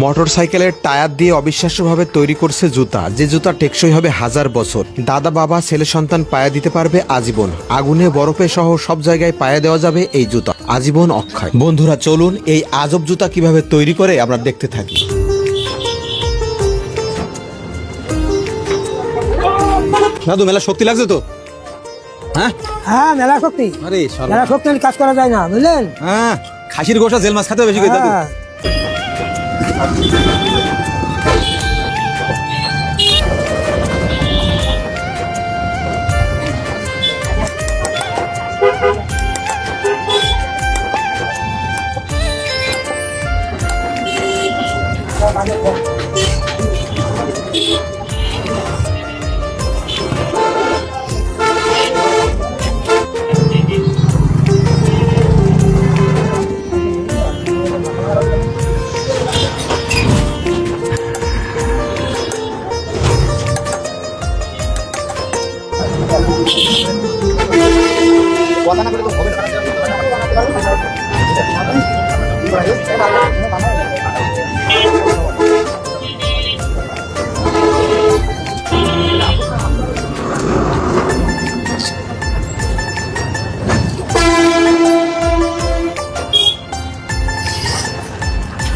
মোটরসাইকেলের টায়ার দিয়ে অবিশ্বাস্যভাবে তৈরি করছে জুতা, যে জুতা টেকসই হবে 1000 বছর। দাদা বাবা ছেলে সন্তান পায়ে দিতে পারবে আজীবন। আগুনে বরফে সহ সব জায়গায় পায়ে দেওয়া যাবে এই জুতা, আজীবন অক্ষয়। বন্ধুরা চলুন এই আজব জুতা কিভাবে তৈরি করে আমরা দেখতে থাকি। দাদু মেলা শক্তি লাগছে তো? হ্যাঁ হ্যাঁ, মেলা শক্তি। আরে মেলা শক্তি হলে কাজ করা যায় না, বুঝলেন? হ্যাঁ, খাসির গোশা জেল মাছ খেতে বেশি করে দাদু। হ্যাঁ।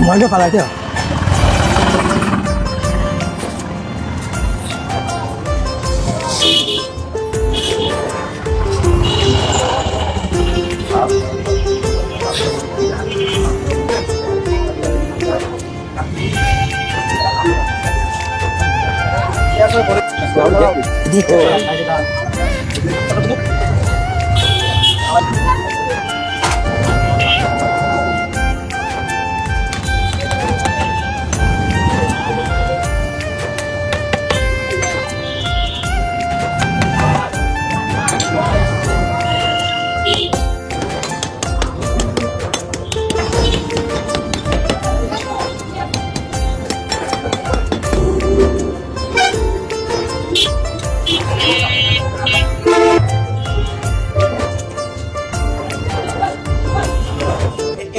মজা পালাইতে হয়।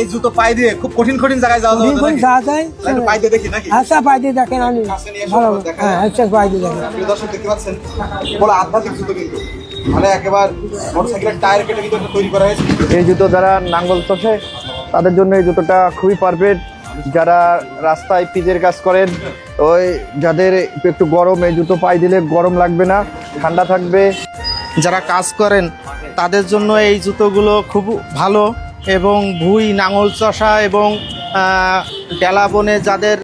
এই জুতো পায়ে দিয়ে খুব কঠিন কঠিন জায়গায় যাওয়া যাবে নাকি? যাওয়া যায়। একটু পায়ে দিয়ে দেখি নাকি? আচ্ছা, পাই দিয়ে দেখেন। আমি কাছে নিয়ে এসে ভালো। দেখা হ্যাঁ, আচ্ছা, পাই দিয়ে দেখেন। প্রিয় দর্শক দেখতে পাচ্ছেন, বড় আধ্যাত্মিক জুতো কিন্তু মানে একেবারে মোটরসাইকেলের টায়ার কেটে কিন্তু এটা তৈরি করা হয়েছে। এই জুতো যারা নাঙ্গল চষে তাদের জন্য এই জুতোটা খুবই পারফেক্ট। যারা রাস্তায় পিচের কাজ করেন, ওই যাদের একটু গরম, এই জুতো পায়ে দিলে গরম লাগবে না, ঠান্ডা থাকবে। যারা কাজ করেন তাদের জন্য এই জুতোগুলো খুব ভালো, এবং ভুঁই নাঙল চষা এবং ডেলা বনে যাদের